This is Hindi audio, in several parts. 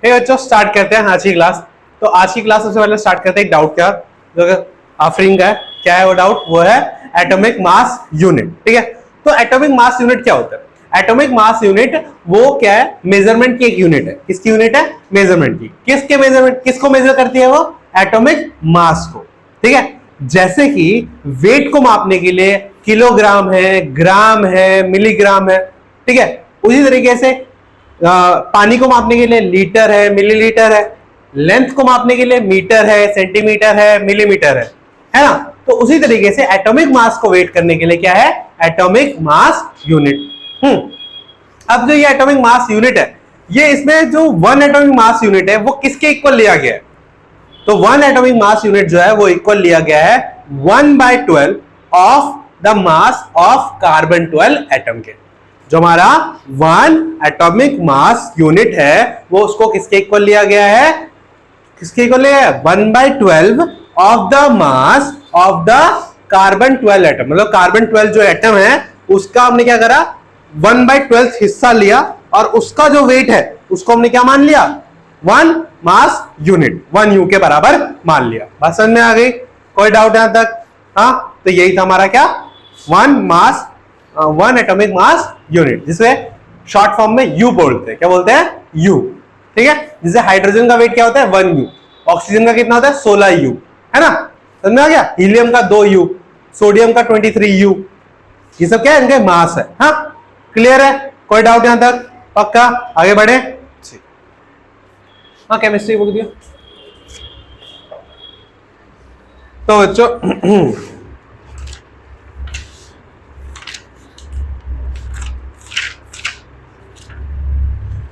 हे बच्चों स्टार्ट करते हैं आज की क्लास। तो आज की क्लास सबसे पहले स्टार्ट करते हैं एक डाउट का जो आफरीन का है। क्या है वो डाउट? वो है एटॉमिक मास यूनिट। ठीक है, तो एटॉमिक मास यूनिट क्या होता है? एटॉमिक मास यूनिट वो क्या है? मेजरमेंट की एक यूनिट है। किसकी यूनिट है? मेजरमेंट की। किसके मेजरमेंट? किसको मेजर करती है वो? एटॉमिक मास को। ठीक है, जैसे कि वेट को मापने के लिए किलोग्राम है, ग्राम है, मिलीग्राम है। ठीक है, उसी तरीके से पानी को मापने के लिए लीटर है, मिलीलीटर है। लेंथ को मापने के लिए मीटर है, सेंटीमीटर है, मिलीमीटर है ना? तो उसी तरीके से एटॉमिक मास को वेट करने के लिए क्या है? Atomic mass unit. अब जो ये एटॉमिक मास यूनिट है, ये इसमें जो वन एटॉमिक मास यूनिट है वो किसके इक्वल लिया गया है? तो वन एटॉमिक मास यूनिट जो है वो इक्वल लिया गया है 1/12 of the mass of carbon 12 atom के। जो हमारा वन एटॉमिक मास यूनिट है वो उसको किसके इक्वल लिया गया है? किसके इक्वल लिया है? 1/12 of the mass of the carbon 12 atom. मतलब कार्बन 12 जो एटम है उसका हमने क्या करा? 1/12 हिस्सा लिया और उसका जो वेट है उसको हमने क्या मान लिया? वन मास यूनिट, 1 U के बराबर मान लिया। बात समझ में आ गई? कोई डाउट यहां तक? हाँ, तो यही था हमारा क्या? वन एटॉमिक मास यूनिट, जिसे शॉर्ट फॉर्म में यू बोलते हैं। क्या बोलते हैं? यू। ठीक है, जिसे हाइड्रोजन का वेट क्या होता है? 1 U। ऑक्सीजन का कितना होता है? 16 U, है ना? समझ में आ गया? हीलियम का 2 U, सोडियम का 23 U। ये सब क्या है? इनके मास है। हाँ, क्लियर है? कोई डाउट यहां तक? पक्का? आगे बढ़े। हाँ, केमिस्ट्री बुक दिया। तो बच्चों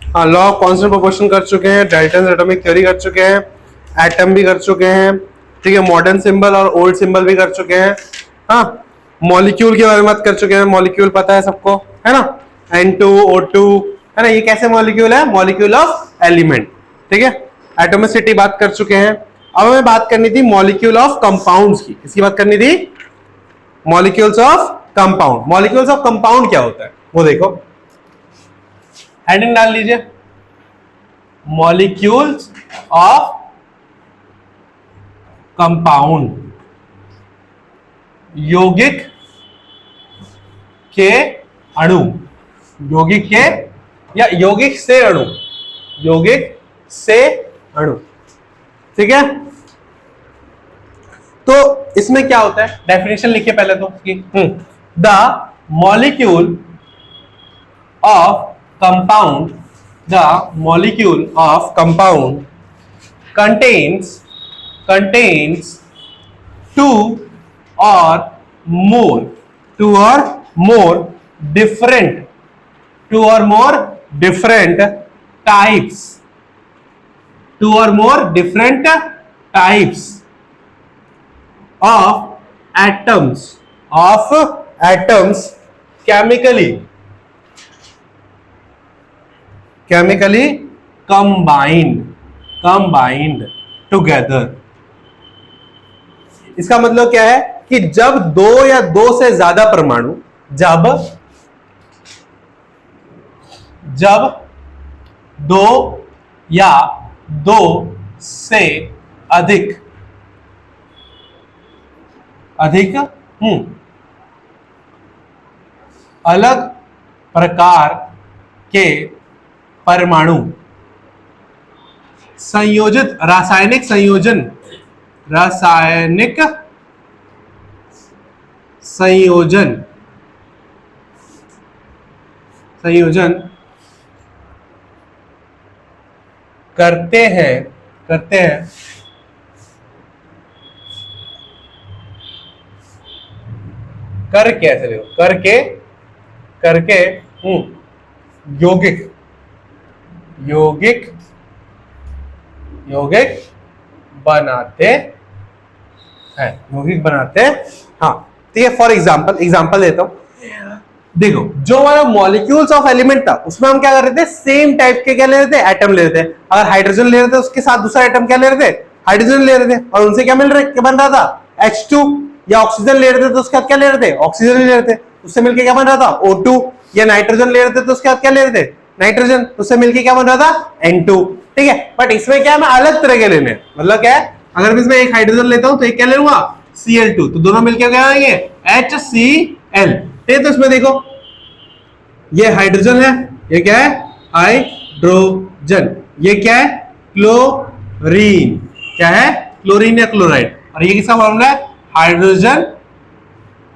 हाँ, लॉ ऑफ कांस्टेंट प्रोपोर्शन कर चुके हैं, डाल्टन्स एटॉमिक थ्योरी कर चुके हैं, एटम भी कर चुके हैं। ठीक है, मॉडर्न सिंबल और ओल्ड सिंबल भी कर चुके हैं। हाँ, मॉलिक्यूल के बारे में बात कर चुके हैं। मॉलिक्यूल पता है सबको, है ना? N2O2, है ना? ये कैसे मॉलिक्यूल है? Molecule of element. ठीक है, एटोमिसिटी बात कर चुके हैं। अब हमें बात करनी थी मॉलिक्यूल ऑफ कंपाउंड्स की। किसकी बात करनी थी? Molecules of compound. Molecules of compound क्या होता है वो देखो, हेडिंग डाल लीजिए, मॉलिक्यूल्स ऑफ कंपाउंड। यौगिक के अणु, यौगिक के या यौगिक से अणु, यौगिक से अणु। ठीक है, तो इसमें क्या होता है? डेफिनेशन लिखिए पहले तो the molecule of compound, the molecule of compound contains two or more different types, two or more different types of atoms chemically combined together। इसका मतलब क्या है कि जब दो या दो से ज्यादा परमाणु, जब दो या दो से अधिक अलग प्रकार के परमाणु संयोजित, रासायनिक संयोजन करते हैं करके, ऐसे देखो, करके यौगिक बनाते हैं। हाँ, ठीक है, फॉर एग्जांपल देता हूं। देखो, जो हमारा मॉलिक्यूल्स ऑफ एलिमेंट था उसमें हम क्या कर रहे थे? सेम टाइप के क्या ले रहे थे? एटम ले रहे थे। अगर हाइड्रोजन ले रहे थे उसके साथ दूसरा एटम क्या ले रहे थे? हाइड्रोजन ले रहे थे, और उनसे क्या बन रहा था? H2। या ऑक्सीजन ले रहे थे तो उसके बाद क्या ले रहे थे? ऑक्सीजन ले रहे थे, उससे मिलकर क्या बन रहा था? O2। या नाइट्रोजन ले रहे थे तो उसके बाद क्या ले रहे थे? नाइट्रोजन, उससे मिलकर क्या बन रहा था? N2। ठीक है। बट इसमें क्या है, मैं अलग तरह के लेने हैं, मतलब क्या है, अगर मैं इसमें एक हाइड्रोजन लेता हूं तो एक क्या ले लूंगा, Cl2, तो दोनों मिलकर क्या आएंगे, HCl। ठीक है, तो इसमें देखो ये हाइड्रोजन है, ये क्या है, हाइड्रोजन, ये क्या है, क्लोरीन, क्या है, क्लोरीन या क्लोराइड, और ये किसका फॉर्मूला है, हाइड्रोजन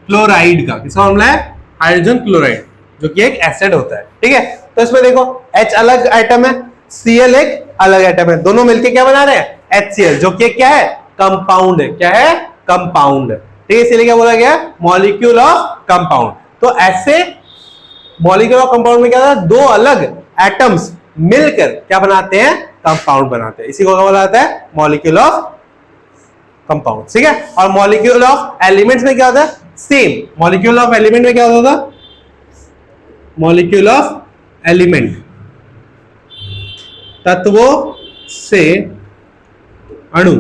क्लोराइड का, किसका फॉर्मूला है, हाइड्रोजन क्लोराइड, जो कि एक एसिड होता है। ठीक है, तो इसमें देखो H अलग एटम है, Cl एक अलग एटम है, दोनों मिलके क्या बना रहे हैं, HCl, जो कि क्या है, कंपाउंड है, क्या है, कंपाउंड है। ठीक है, इसीलिए क्या बोला गया, मॉलिक्यूल ऑफ कंपाउंड। तो ऐसे मॉलिक्यूल ऑफ कंपाउंड में क्या होता है, दो अलग एटम्स मिलकर क्या बनाते हैं, कंपाउंड बनाते हैं, इसी को क्या बोला जाता है, मॉलिक्यूल ऑफ कंपाउंड। ठीक है, और मॉलिक्यूल ऑफ एलिमेंट्स में क्या होता है, सेम, मॉलिक्यूल ऑफ एलिमेंट में क्या होता था, मॉलिक्यूल ऑफ एलिमेंट, तत्वों से अणु,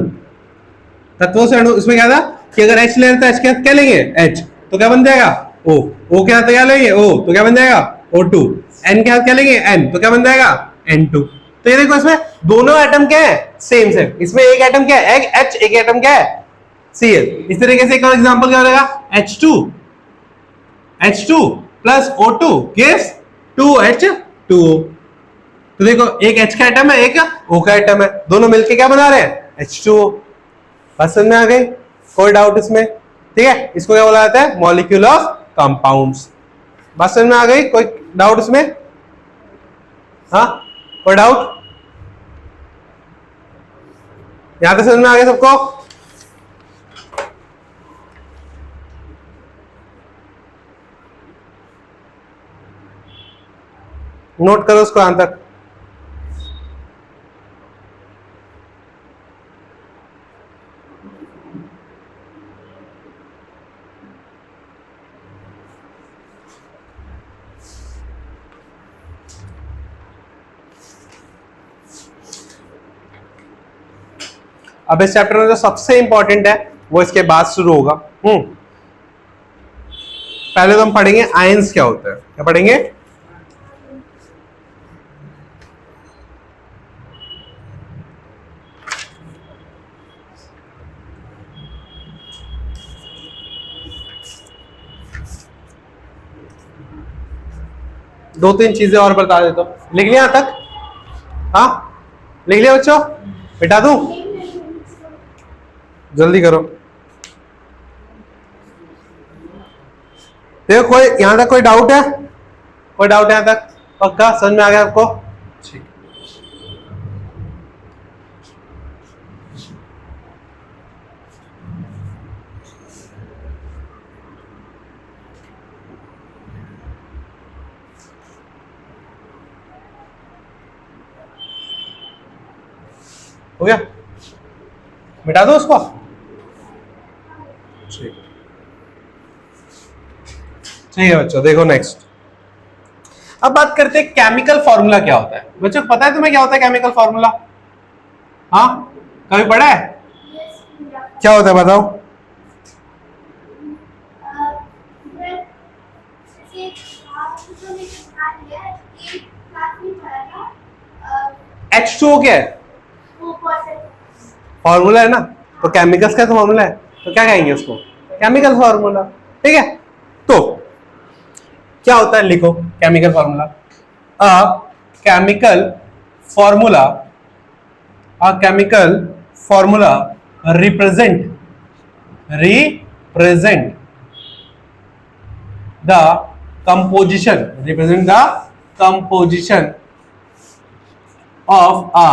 तत्वों से अणु, इसमें क्या था कि अगर H लेते हैं, H क्या लेंगे, H, तो क्या बन जाएगा, O, O क्या क्या लेंगे, O, तो क्या बन जाएगा, O2, N क्या लेंगे, N, तो क्या बन जाएगा, N2। तो ये देखो इसमें दोनों एटम क्या है, सेम सेम, इसमें एक एटम क्या है, H, एक एटम क्या है, Cl। इस तरीके से एक और एग्जांपल क्या हो जाएगा, H2 plus O2 gives 2H2O। तो देखो एक H का एटम है, एक O का एटम है, दोनों मिलके क्या बना रहे हैं, H2O। बात समझ में आ गई, कोई डाउट इसमें, ठीक है, इसको क्या बोला जाता है, मॉलिक्यूल ऑफ कंपाउंड्स। बात समझ में आ गई, कोई डाउट इसमें, हाँ, कोई डाउट, यहां तक समझ में आ गया सबको, नोट करो उसको यहां तक। अब इस चैप्टर में जो सबसे इंपॉर्टेंट है वो इसके बाद शुरू होगा। पहले तो हम पढ़ेंगे आयंस क्या होता है, क्या पढ़ेंगे, दो तीन चीजें और बता देता हूं, लिख लिया यहां तक, हाँ लिख लिया बच्चों, बिठा दूं, जल्दी करो। देखो कोई यहां तक कोई डाउट है, कोई डाउट है यहां तक, पक्का समझ में आ गया आपको, ठीक, हो गया, मिटा दो उसको, ठीक है बच्चों। देखो नेक्स्ट, अब बात करते हैं केमिकल फॉर्मूला क्या होता है। बच्चों पता है तुम्हें क्या होता है केमिकल फॉर्मूला, हाँ कभी पढ़ा है, क्या होता है बताओ, H2O क्या है, फॉर्मूला है ना, तो केमिकल्स का तो फॉर्मूला है, तो क्या कहेंगे उसको, केमिकल फॉर्मूला। ठीक है, तो क्या होता है, लिखो chemical formula, chemical formula, chemical formula represent the composition, represent the composition of a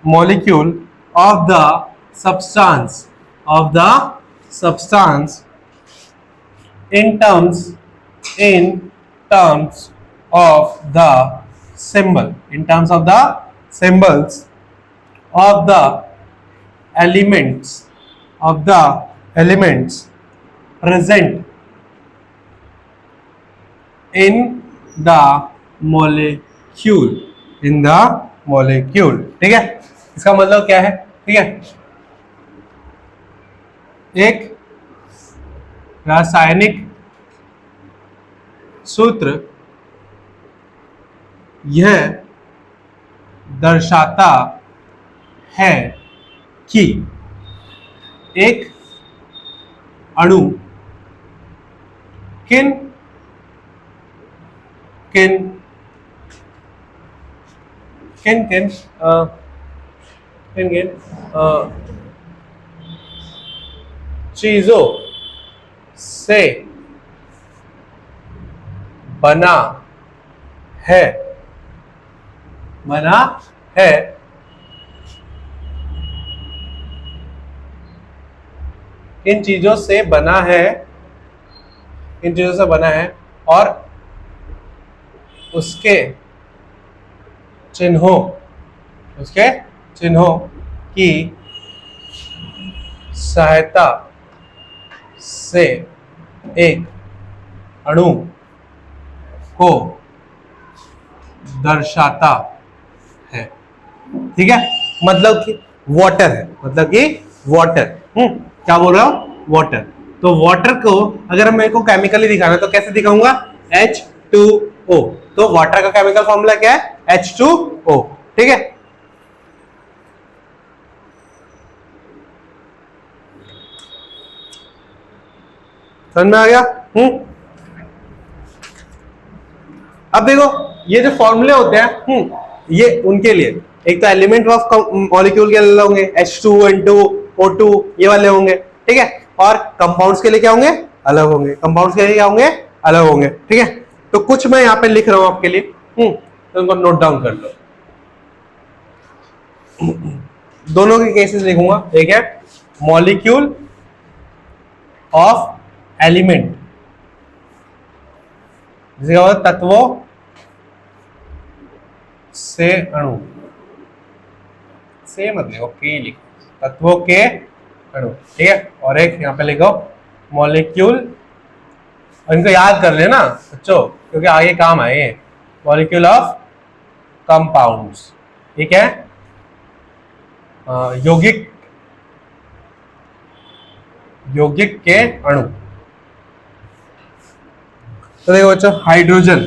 molecule, of the substance, in terms of the symbol, in terms of the symbols of the elements present in the molecule, ठीक है, इसका मतलब क्या है, ठीक है, एक रासायनिक सूत्र यह दर्शाता है कि एक अणु किन किन किन किन किन किन चीजों से बना है इन चीजों से बना है और उसके चिन्हों की सहायता से एक अणु को दर्शाता है। ठीक है, मतलब कि वाटर है, क्या बोल रहा हूं, वाटर। तो वाटर को अगर मेरे को केमिकली दिखाना तो कैसे दिखाऊंगा, H2O। तो वाटर का केमिकल फॉर्मूला क्या है, H2O। ठीक है, समझ में आ गया। अब देखो ये जो फॉर्मूले होते हैं ये उनके लिए, एक तो एलिमेंट ऑफ मॉलिक्यूल के अलग होंगे, H2, N2, O2 ये वाले होंगे। ठीक है, और कंपाउंड्स के लिए क्या होंगे, अलग होंगे। ठीक है, तो कुछ मैं यहाँ पे लिख रहा हूं आपके लिए, तो उनको नोट डाउन कर लो। दोनों के केसेस लिखूंगा। एक है मॉलिक्यूल ऑफ एलिमेंट, जिसे तत्वों से अणु, से मत लिखो, के लिखो, तत्वों के अणु। ठीक है, और एक यहाँ पे लिखो मॉलिक्यूल, इनको याद कर लेना बच्चों क्योंकि आगे काम आए। मॉलिक्यूल ऑफ कंपाउंड्स, ठीक है, यौगिक के अणु। तो देखो बच्चों, हाइड्रोजन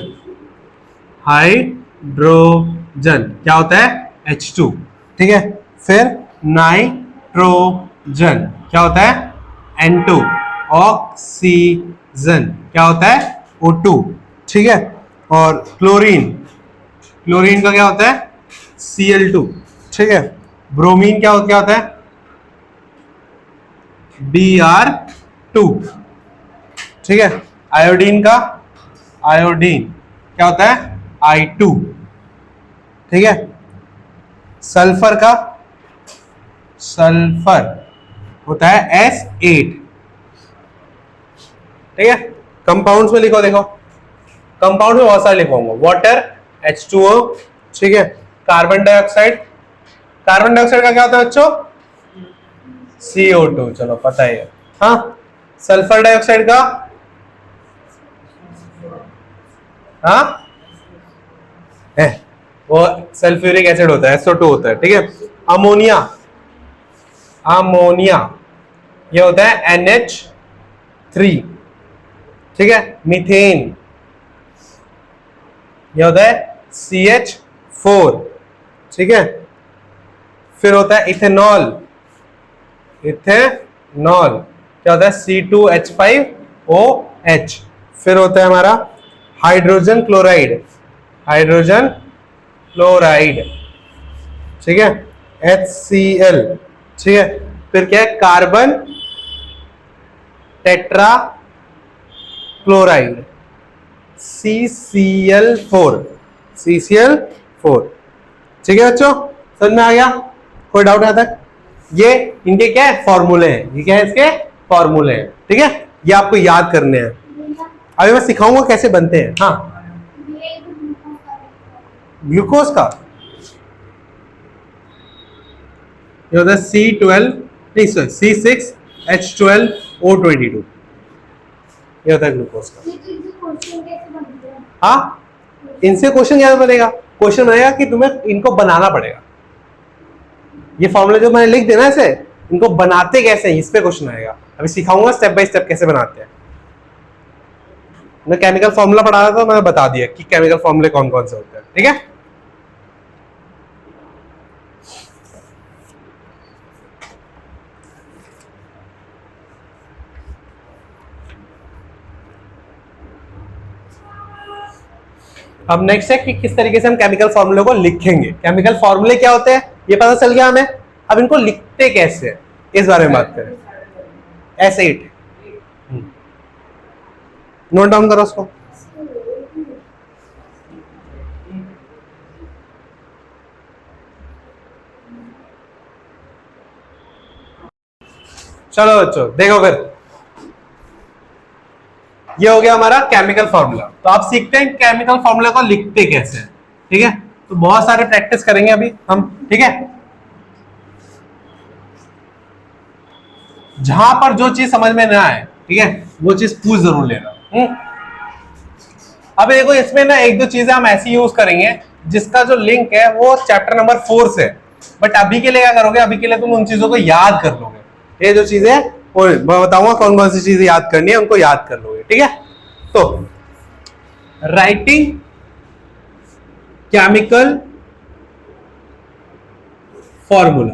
क्या होता है, H2। ठीक है, फिर नाइट्रोजन क्या होता है, N2। ऑक्सीजन क्या होता है, O2। ठीक है, और क्लोरीन का क्या होता है, Cl2। ठीक है, ब्रोमीन क्या होता है, Br2। ठीक है, आयोडीन क्या होता है, I2। ठीक है, सल्फर होता है S8। ठीक है, कंपाउंड्स में लिखो, देखो कंपाउंड में बहुत सारे लिखवाऊंगा। Water H2O। ठीक है, कार्बन डाइऑक्साइड का क्या होता है बच्चों, CO2, चलो पता ही है। हाँ, सल्फर डाइऑक्साइड का, हाँ है वो सल्फ्यूरिक एसिड होता है, SO2 होता है। ठीक है, अमोनिया ये होता है NH3। ठीक है, मीथेन ये होता है CH4। ठीक है, फिर होता है इथेनॉल क्या होता है, C2H5OH। फिर होता है हमारा हाइड्रोजन क्लोराइड। ठीक है, HCl। ठीक है, फिर क्या है, कार्बन टेट्रा क्लोराइड CCl4। ठीक है बच्चों, समझ में आ गया, कोई डाउट यहाँ तक। ये इनके क्या है, फॉर्मूले हैं, ये क्या है, इसके फॉर्मूले हैं। ठीक है, ये आपको याद करने हैं। अभी मैं सिखाऊंगा कैसे बनते हैं। हाँ, ग्लूकोज का ये होता है C6H12O22। ये होता है ग्लूकोज का। हाँ, इनसे क्वेश्चन क्या बनेगा, क्वेश्चन बनेगा कि तुम्हें इनको बनाना पड़ेगा। ये फॉर्मूला जो मैंने लिख देना है इसे, इनको बनाते कैसे हैं, इस पे क्वेश्चन आएगा। अभी सिखाऊंगा स्टेप बाय स्टेप कैसे बनाते हैं। मैं केमिकल फॉर्मूला पढ़ा रहा था, मैंने बता दिया कि केमिकल फॉर्मूले कौन कौन से होते हैं। ठीक है, अब नेक्स्ट है कि किस तरीके से हम केमिकल फॉर्मूले को लिखेंगे। केमिकल फॉर्मूले क्या होते हैं ये पता चल गया हमें, अब इनको लिखते कैसे हैं इस बारे में बात करें। S8 नोट डाउन करो उसको। चलो बच्चों देखो फिर, ये हो गया हमारा केमिकल फॉर्मूला। तो आप सीखते हैं केमिकल फॉर्मूला को लिखते कैसे हैं, ठीक है। तो बहुत सारे प्रैक्टिस करेंगे अभी हम, ठीक है। जहां पर जो चीज समझ में ना आए, ठीक है, वो चीज पूछ जरूर लेना। अब देखो इसमें ना एक दो चीजें हम ऐसी यूज करेंगे जिसका जो लिंक है वो चैप्टर नंबर 4 से, बट अभी के लिए क्या करोगे, अभी के लिए तुम उन चीजों को याद कर लोगे। ये जो चीजें और मैं बताऊंगा कौन कौन सी चीजें याद करनी है, उनको याद कर लोगे, ठीक है। तो राइटिंग केमिकल फॉर्मूला,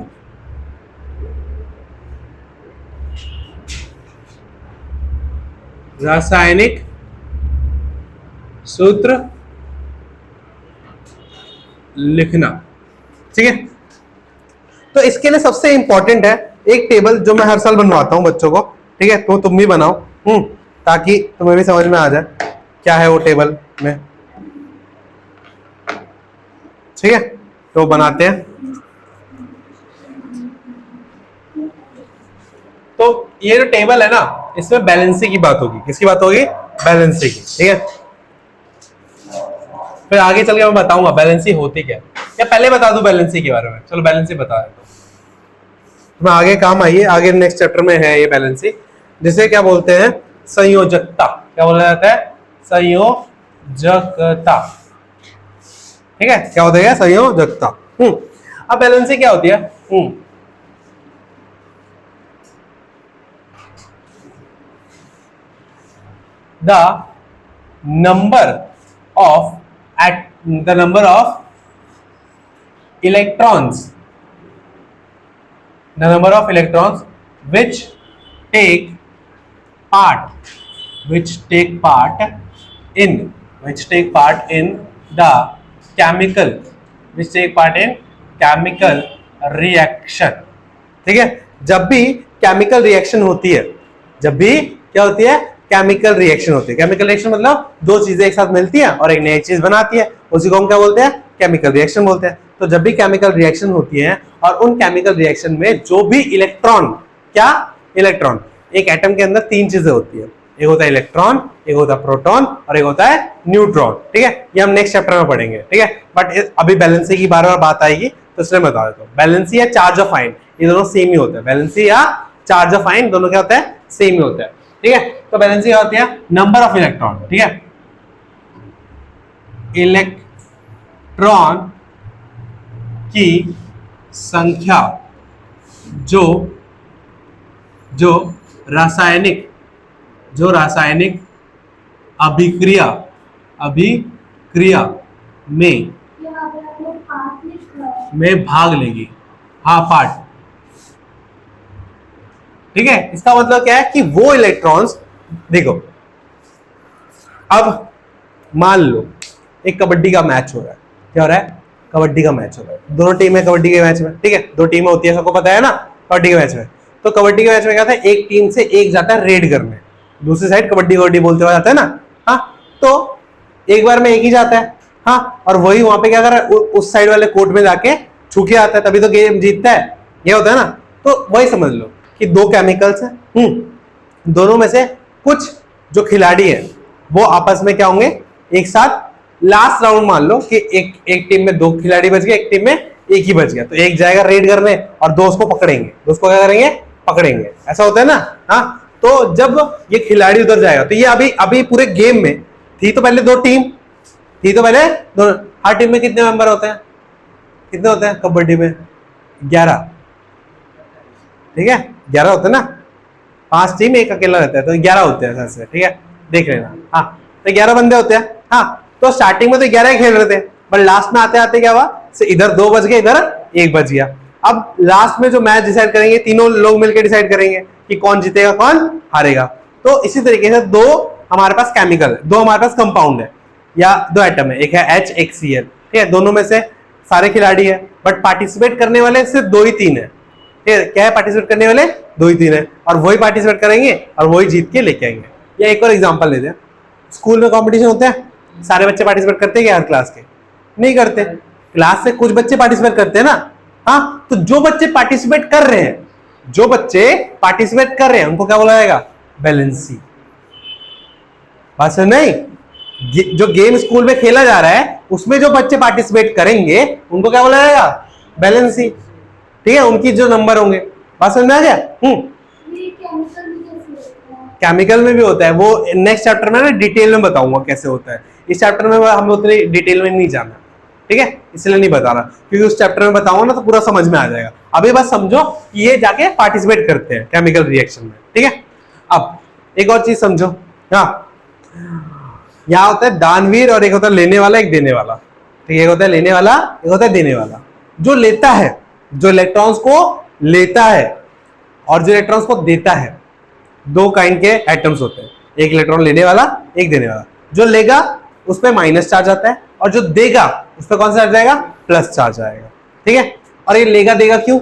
रासायनिक सूत्र लिखना, ठीक है। तो इसके लिए सबसे इंपॉर्टेंट है एक टेबल जो मैं हर साल बनवाता हूं बच्चों को, ठीक है। तो तुम भी बनाओ ताकि तुम्हें भी समझ में आ जाए क्या है वो टेबल में, ठीक है। तो बनाते हैं। तो ये जो टेबल है ना, इसमें बैलेंसी की बात होगी। किसकी बात होगी? बैलेंसी की, ठीक है। फिर आगे चल के मैं बताऊंगा बैलेंसी होती क्या, या पहले बता दूं बैलेंसी के बारे में। चलो बैलेंसी बता देता हूं, मैं आगे काम आइए, आगे नेक्स्ट चैप्टर में है ये बैलेंसी, जिसे क्या बोलते हैं? संयोजकता। क्या बोला जाता है? संयोजकता, ठीक है। क्या होता है? संयोजकता। अब बैलेंसी क्या होती है? the number of electrons which take part in the chemical reaction, ठीक है। जब भी केमिकल रिएक्शन होती है, जब भी क्या होती है? केमिकल रिएक्शन होती है। केमिकल रिएक्शन मतलब दो चीजें एक साथ मिलती हैं और एक नई चीज बनाती है, उसी को हम क्या बोलते हैं? केमिकल रिएक्शन बोलते हैं। तो जब भी केमिकल रिएक्शन होती है और उन केमिकल रिएक्शन में जो भी इलेक्ट्रॉन, क्या इलेक्ट्रॉन, एक एटम के अंदर तीन चीजें होती है, एक होता है इलेक्ट्रॉन, एक होता है प्रोटॉन और एक होता है न्यूट्रॉन, ठीक है। ये हम नेक्स्ट चैप्टर में पढ़ेंगे, ठीक है। बट अभी बैलेंसी की बार बार बात आएगी तो इसलिए मैं बता देता हूँ। बैलेंसी या चार्ज ऑफ आयन, ये दोनों सेम ही होते हैं। बैलेंसी या चार्ज ऑफ आयन दोनों क्या होता है? सेम ही होता है, ठीक है। तो बैलेंसी क्या होती है? नंबर ऑफ इलेक्ट्रॉन, ठीक है। इलेक्ट्रॉन की संख्या जो रासायनिक अभिक्रिया में भाग लेगी। हाँ, पार्ट, ठीक है। इसका मतलब क्या है कि वो इलेक्ट्रॉन्स, देखो अब मान लो एक कबड्डी का मैच हो रहा है। क्या हो रहा है? कबड्डी का मैच हो रहा है, दोनों टीम है कबड्डी के मैच में, ठीक है। दो टीमें होती है, सबको पता है ना कबड्डी के मैच में। तो कबड्डी के मैच में क्या था? एक टीम से एक जाता है रेड करने, दूसरी साइड कबड्डी बोलते हुए जाता है ना। हाँ, तो एक बार में एक ही जाता है, हाँ, और वही वहां पे क्या कर रहा है? उस साइड वाले कोर्ट में जाके छू के आता है, तभी तो गेम जीतता है, ये होता है ना। तो वही समझ लो कि दो केमिकल्स हैं, दोनों में से कुछ जो खिलाड़ी है वो आपस में क्या होंगे? एक साथ लास्ट राउंड मान लो कि एक टीम में दो खिलाड़ी बच गए, एक टीम में एक ही बच गया, तो एक जाएगा रेड करने और दो उसको पकड़ेंगे। दोस्त को क्या करेंगे? पकड़ेंगे, ऐसा होता है ना। हाँ, तो जब ये खिलाड़ी उधर जाएगा तो ये अभी पूरे गेम में थी तो पहले दो टीम थी, तो पहले दोनों, हर टीम में कितने मेंबर होते हैं? कितने होते हैं कबड्डी में? 11, ठीक है। 11 होते हैं ना, 5 टीम, एक अकेला रहता है, तो 11 होते हैं ऐसे, ठीक है। देख लेना, हाँ, तो 11 बंदे होते हैं। हाँ, तो स्टार्टिंग में तो 11 ही खेल रहे थे, पर लास्ट में आते आते क्या हुआ? इधर 2 बच गए, इधर 1 बच गया। अब लास्ट में जो मैच डिसाइड करेंगे, तीनों लोग मिलकर डिसाइड करेंगे कि कौन जीतेगा कौन हारेगा। तो इसी तरीके से दो हमारे पास केमिकल है, दो हमारे पास कंपाउंड है। या दो एटम है, एक है H एक Cl, ठीक है, दोनों में से सारे खिलाड़ी है, बट पार्टिसिपेट करने वाले सिर्फ 2 ही 3 है, ठीक है, क्या है, पार्टिसिपेट करने वाले 2 ही 3 है, और वही पार्टिसिपेट करेंगे और वही जीत के लेके आएंगे। या एक और एग्जांपल लेते हैं, स्कूल में कंपटीशन होते हैं, सारे बच्चे पार्टिसिपेट करते हैं क्या हर क्लास के? नहीं करते, क्लास से कुछ बच्चे पार्टिसिपेट करते हैं ना। हाँ, तो जो बच्चे पार्टिसिपेट कर रहे हैं, जो बच्चे पार्टिसिपेट कर रहे हैं उनको क्या बोला जाएगा? बैलेंसी। बात समझ नहीं? जो गेम स्कूल में खेला जा रहा है उसमें जो बच्चे पार्टिसिपेट करेंगे उनको क्या बोला जाएगा? बैलेंसी, ठीक है, उनकी जो नंबर होंगे। बात समझ में आ गया? केमिकल में भी होता है, वो नेक्स्ट चैप्टर में ना डिटेल में बताऊंगा कैसे होता है। इस चैप्टर में हम उतनी डिटेल में नहीं जाना, ठीक है, इसलिए नहीं बता रहा, क्योंकि उस चैप्टर में बताऊंगा ना तो पूरा समझ में आ जाएगा। अभी बस समझो कि ये जाके पार्टिसिपेट करते हैं केमिकल रिएक्शन में, ठीक है। अब एक और चीज समझो, हाँ, यहाँ होता है दानवीर और एक होता है लेने वाला, एक देने वाला, ठीक है, एक होता है लेने वाला, एक होता है देने वाला। जो लेता है, जो इलेक्ट्रॉन्स को लेता है और जो इलेक्ट्रॉन्स को देता है, दो काइंड के एटम्स होते हैं, एक इलेक्ट्रॉन लेने वाला, एक देने वाला। जो लेगा उस पर माइनस चार्ज आता है और जो देगा उस पर कौन सा चार्ज आएगा? प्लस चार्ज आएगा, ठीक है। और ये लेगा देगा क्यों?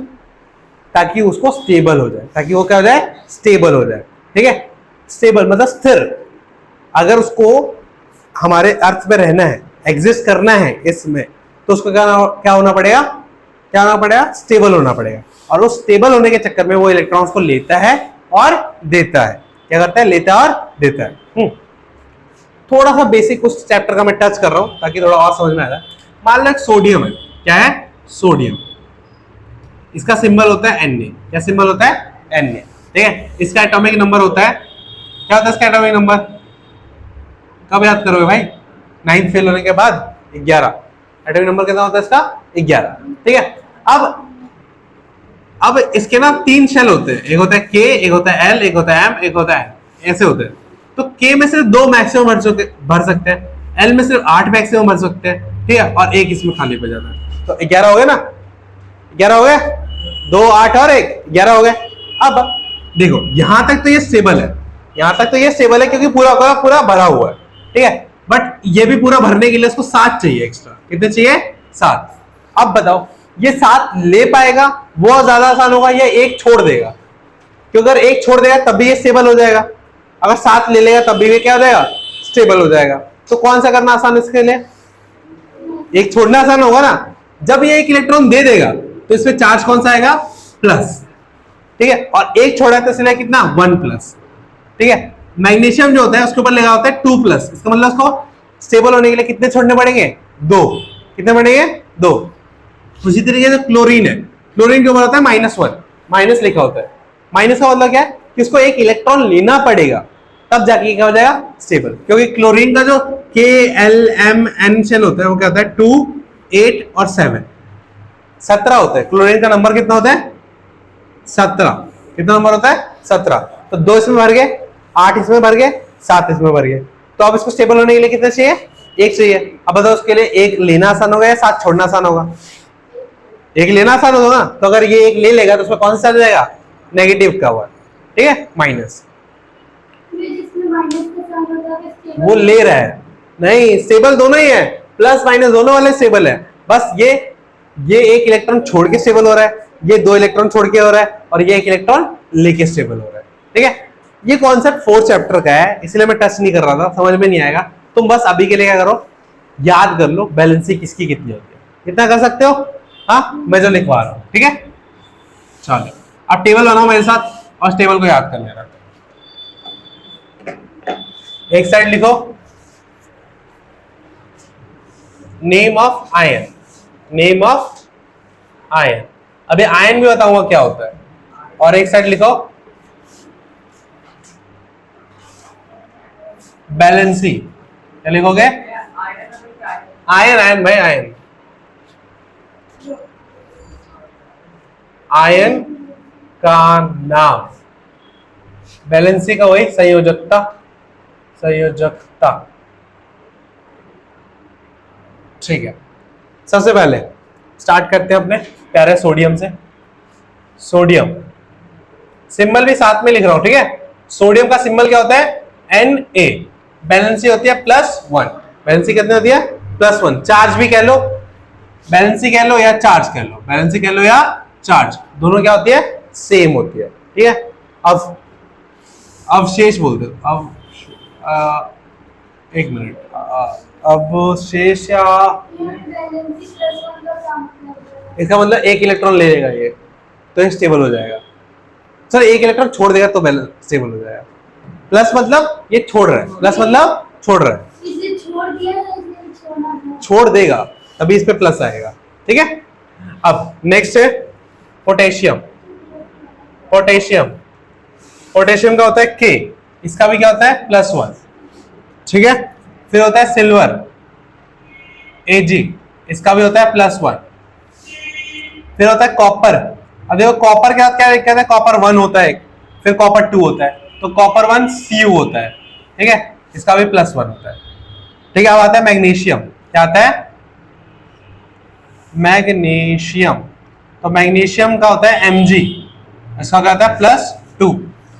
ताकि उसको स्टेबल हो जाए, ताकि वो क्या हो जाए? स्टेबल हो जाए, ठीक है। स्टेबल मतलब स्थिर। अगर उसको हमारे अर्थ में रहना है, एग्जिस्ट करना है इसमें, तो उसको क्या होना पड़ेगा? क्या होना पड़ेगा? स्टेबल होना पड़ेगा। और वो स्टेबल होने के चक्कर में वो इलेक्ट्रॉन्स को लेता है और देता है। क्या करता है? लेता है और देता है। थोड़ा सा बेसिक उस चैप्टर का मैं टच कर रहा हूं ताकि थोड़ा और समझ में आ जाए। मान लो एक सोडियम है, क्या है? सोडियम। इसका सिंबल होता है Na। क्या सिंबल होता है? Na, ठीक है। इसका एटॉमिक नंबर होता है, क्या होता है इसका एटॉमिक नंबर? कब याद करोगे भाई? 9th फेल होने के बाद 11। एटॉमिक नंबर कितना होता है इसका? 11, ठीक है। अब इसके ना 3 शेल होते हैं, एक होता है K, एक होता है L, एक होता है M, एक होता है ऐसे होते हैं। तो K में सिर्फ 2 मैक्सिमम भर सकते हैं, L में सिर्फ 8 मैक्सिमम भर सकते हैं, ठीक है, और एक इसमें खाली पे जाता है। तो 11 हो गए ना? 11 हो गए, 2, 8 और 1, 11 हो गए। अब देखो यहां तक तो ये स्टेबल है, यहां तक तो ये स्टेबल है क्योंकि पूरा पूरा पूरा भरा हुआ है, ठीक है। बट ये भी पूरा भरने के लिए इसको 7 चाहिए एक्स्ट्रा। कितने चाहिए? 7। अब बताओ ये 7 ले पाएगा वो ज्यादा आसान होगा या 1 छोड़ देगा? क्योंकि अगर 1 छोड़ देगा तब भी ये स्टेबल हो जाएगा, अगर 7 ले लेगा तब भी ये क्या हो जाएगा? स्टेबल हो जाएगा। तो कौन सा करना आसान इसके लिए? 1 छोड़ना आसान होगा ना। जब ये 1 इलेक्ट्रॉन दे देगा तो इसमें चार्ज कौन सा आएगा? प्लस, ठीक है, और 1 छोड़ा है तो इसलिए कितना? 1 प्लस, ठीक है। मैग्नीशियम जो होता है उसके ऊपर लगा होता है 2 प्लस, इसका मतलब उसको स्टेबल होने के लिए कितने छोड़ने पड़ेंगे? 2। कितने पड़ेंगे? 2। उसी तरीके से क्लोरीन है, क्लोरीन के ऊपर होता है -1, माइनस लिखा होता है। माइनस का मतलब क्या है? कि उसको 1 इलेक्ट्रॉन लेना पड़ेगा तब जाके क्या हो जाएगा? स्टेबल। क्योंकि क्लोरीन का जो K, L, M, N शेल होता है वो क्या होता है? 2, 8 और 7, 17 होता है। क्लोरीन का नंबर कितना होता है? 17। कितना नंबर होता है? 17। तो 2 इसमें भर गए, 8 इसमें भर गए, 7 इसमें भर गए। तो अब इसको स्टेबल होने के लिए कितने चाहिए? 1 चाहिए। अब बताओ उसके लिए 1 लेना आसान होगा या 7 छोड़ना आसान होगा? 1 लेना आसान होगा ना। तो अगर ये 1 ले लेगा तो उसमें कौन सा जाएगा? नेगेटिव का हुआ, ठीक है, माइनस। वो ले रहा है नहीं, स्टेबल दोनों ही है, प्लस माइनस दोनों वाले स्टेबल है। बस ये 1 इलेक्ट्रॉन छोड़ के स्टेबल हो रहा है, ये 2 इलेक्ट्रॉन छोड़ के हो रहा है, और ये 1 इलेक्ट्रॉन लेके स्टेबल हो रहा है, ठीक है। ये कॉन्सेप्ट 4th चैप्टर का है इसलिए मैं टच नहीं कर रहा था, समझ में नहीं आएगा। तुम बस अभी के लिए क्या करो, याद कर लो बैलेंसी किसकी कितनी होती है, इतना कर सकते हो। हाँ, मैं जो लिखवा रहा हूं, ठीक है। चलो अब टेबल बनाओ मेरे साथ और टेबल को याद कर लेना। एक साइड लिखो name of ion, name of ion, अभी आयन भी बताऊंगा क्या होता है। और एक साइड लिखो बैलेंसी, क्या लिखोगे? आयन, आयन भाई, आयन, आयन का नाम, बैलेंसी का वही संयोजकता, संयोजकता, ठीक है। सबसे पहले स्टार्ट करते हैं अपने प्यारे सोडियम से। सोडियम सिंबल भी साथ में लिख रहा हूं, ठीक है। सोडियम का सिंबल क्या होता है? Na। बैलेंसी होती है +1, वैलेंसी कितने होती है? +1। चार्ज भी कह लो, वैलेंसी कह लो या चार्ज कह लो, वैलेंसी कह लो या चार्ज, दोनों क्या होती है? सेम होती है। ठीक है, अब अवशेष बोल दो। अब एक मिनट, अवशेष या इसका मतलब एक इलेक्ट्रॉन ले लेगा ये तो ये स्टेबल हो जाएगा। सर एक इलेक्ट्रॉन छोड़ देगा तो स्टेबल हो जाएगा। प्लस मतलब ये छोड़ रहा है, प्लस मतलब छोड़ रहा है, इसे छोड़ दिया है, इसे छोड़ना है। छोड़ देगा तभी इस पे प्लस आएगा। ठीक है, अब नेक्स्ट है पोटेशियम। पोटेशियम, पोटेशियम का होता है K, इसका भी क्या होता है? +1। ठीक है, फिर होता है सिल्वर Ag, इसका भी होता है +1। फिर होता है कॉपर। अब देखो कॉपर के साथ क्या कहते हैं? कॉपर 1 होता है, फिर कॉपर 2 होता है, तो कॉपर 1 Cu होता है। ठीक है, इसका भी +1 होता है। ठीक है, अब आता है मैग्नीशियम। क्या आता है? मैग्नीशियम। तो मैग्नीशियम का होता है Mg, इसका क्या होता है? +2।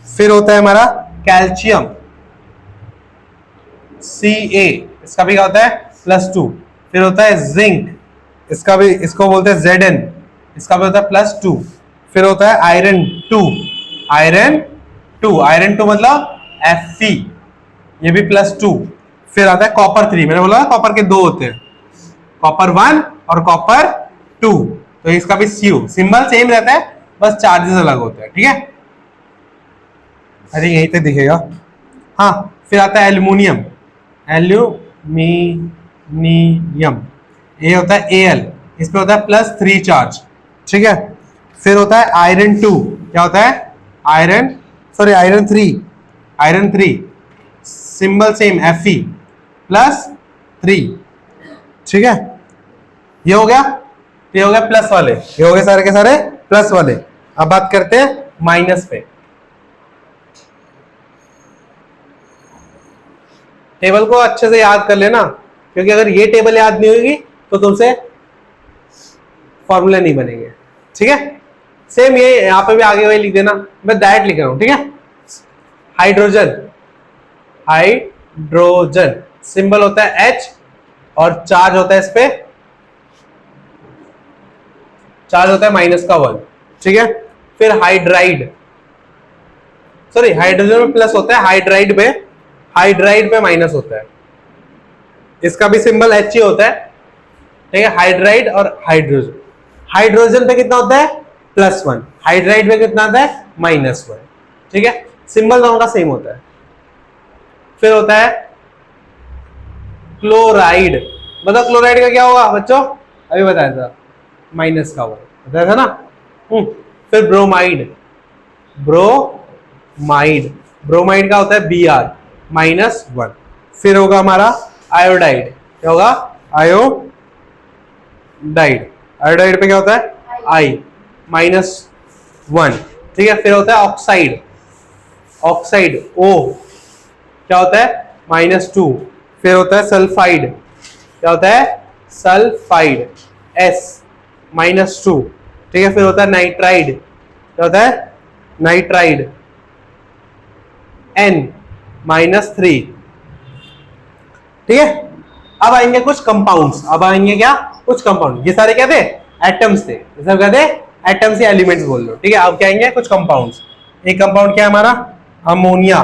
फिर होता है हमारा कैल्शियम Ca, इसका भी क्या होता है? +2। फिर होता है जिंक, इसका भी, इसको बोलते हैं Zn, इसका भी होता है +2। फिर होता है आयरन 2, आयरन 2, आयरन 2 मतलब Fe, ये भी +2। फिर आता है कॉपर 3, मैंने बोला कॉपर के 2 होते हैं, कॉपर 1 और कॉपर 2, तो इसका भी Cu, सिंबल सेम रहता है बस चार्जेस अलग होते हैं। ठीक है, अरे यहीं पे दिखेगा। हाँ, फिर आता है एल्यूमिनियम, एल्यूमिनियम, ये होता है Al, इस पे होता है +3 चार्ज। ठीक है, फिर होता है आयरन 2, क्या होता है? Iron, sorry iron 3, iron 3 symbol same Fe +3। ठीक है, ये हो गया, ये हो गया प्लस वाले, ये हो गए सारे के सारे प्लस वाले। अब बात करते हैं माइनस पे। टेबल को अच्छे से याद कर लेना, क्योंकि अगर ये टेबल याद नहीं होगी तो तुमसे फॉर्मूले नहीं बनेंगे। ठीक है, सेम ये यहां पे भी आगे वही लिख देना, मैं डायरेक्ट लिख रहा हूं। ठीक है, हाइड्रोजन, हाइड्रोजन सिंबल होता है H और चार्ज होता है इस पे, चार्ज होता है -1। ठीक है, फिर हाइड्राइड, सॉरी हाइड्रोजन में प्लस होता है, हाइड्राइड में, हाइड्राइड में माइनस होता है, इसका भी सिंबल H ही होता है। ठीक है, हाइड्राइड और हाइड्रोजन, हाइड्रोजन पे कितना होता है? +1, हाइड्राइड पे कितना होता है? -1। ठीक है, सिंबल दोनों का सेम होता है। फिर होता है क्लोराइड, मतलब क्लोराइड का क्या होगा बच्चों? अभी बताया था, माइनस का होगा, बताया था ना। फिर ब्रोमाइड, ब्रोमाइड, ब्रोमाइड का होता है Br -1। फिर होगा हमारा आयोडाइड, क्या होगा? आयोडाइड, आयोडाइड पे क्या होता है? I -1। ठीक है, फिर होता है ऑक्साइड, ऑक्साइड O, क्या होता है? -2। फिर होता है सल्फाइड, क्या होता है? Sulphide S -2। ठीक है, फिर होता है नाइट्राइड, क्या होता है? Nitride N -3। ठीक है, अब आएंगे कुछ कंपाउंड्स, अब आएंगे क्या? कुछ कंपाउंड, ये सारे क्या थे? एटम्स थे, ये सब क्या थे? एटम्स या एलिमेंट्स बोल लो। ठीक है, अब क्या आएंगे? कुछ कंपाउंड्स। एक कंपाउंड क्या है हमारा? अमोनिया,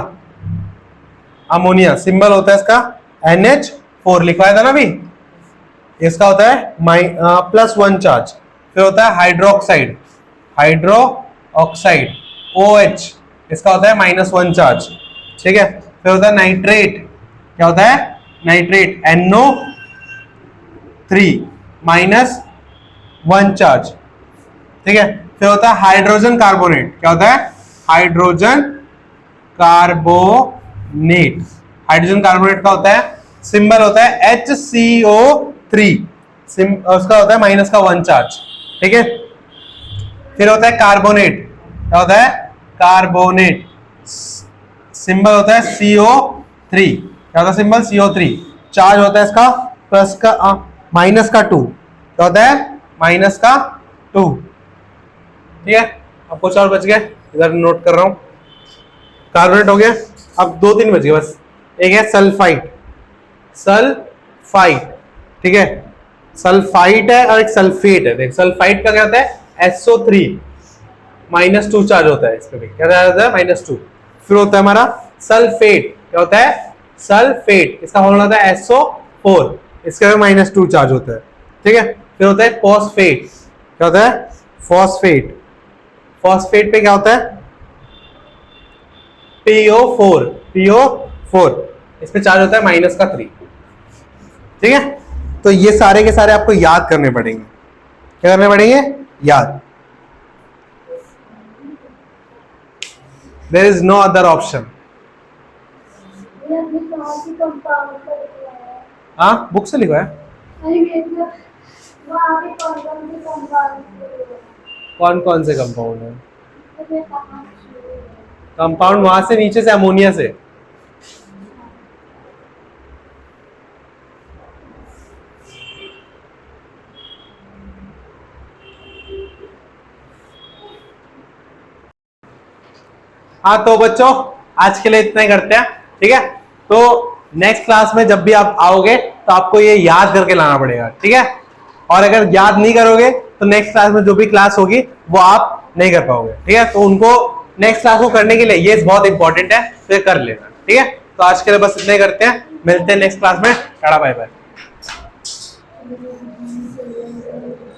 अमोनिया सिंबल होता है इसका NH4, लिखवाया था ना अभी, इसका होता है +1 चार्ज। फिर होता है हाइड्रोक्साइड, हाइड्रोक्साइड OH, इसका होता है -1 चार्ज। ठीक है, फिर होता है नाइट्रेट, क्या होता है? Nitrate NO3 -1 charge. ठीक है, फिर होता है हाइड्रोजन कार्बोनेट, क्या होता है? हाइड्रोजन कार्बोनेट, हाइड्रोजन कार्बोनेट का होता है सिंबल होता है HCO3, उसका होता है -1 चार्ज। ठीक है, फिर होता है कार्बोनेट, क्या होता है? कार्बोनेट, सिंबल होता है CO3, क्या होता है सिंबल? CO3, चार्ज होता है इसका -2, क्या होता है? -2। ठीक है, अब कुछ और बच गए, इधर नोट कर रहा हूं। कार्बोनेट हो गया, अब 2-3 बच गए बस। एक है सल्फाइड, सल्फाइड सल्फाइड, ठीक है, सल्फाइड है और एक सल्फेट है। देख सल्फाइड का क्या होता है SO3 -2 चार्ज होता है, इस पे भी क्या चार्ज होता है -2। फिर होता है हमारा सल्फेट, क्या होता है सल्फेट, इसका फॉर्मूला होता है SO4, इसका भी -2 चार्ज होता है, ठीक है। फिर होता है फॉस्फेट, क्या होता है फॉस्फेट, फॉस्फेट पे क्या होता है PO4, इस पे चार्ज होता है -3, ठीक है। तो ये सारे के सारे आपको याद करने पड़ेंगे, क्या करने पड़ेंगे याद, there is no other option. ये अपनी क्लास की कंपाउंड कर दिया है। हाँ बुक से लिखा है, अरे ये तो वहाँ पे कौन कौन से कंपाउंड है? कौन कौन से कंपाउंड है, तो मैं कहाँ शुरू है? कंपाउंड वहां से नीचे से अमोनिया से। हाँ तो बच्चों आज के लिए इतना ही करते हैं, ठीक है। तो नेक्स्ट क्लास में जब भी आप आओगे तो आपको ये याद करके लाना पड़ेगा, ठीक है। और अगर याद नहीं करोगे तो नेक्स्ट क्लास में जो भी क्लास होगी वो आप नहीं कर पाओगे, ठीक है। तो उनको नेक्स्ट क्लास को करने के लिए ये बहुत इंपॉर्टेंट है, तो ये कर लेना, ठीक है। तो आज के लिए बस इतना ही करते हैं, मिलते हैं नेक्स्ट क्लास में, टाटा बाय बाय।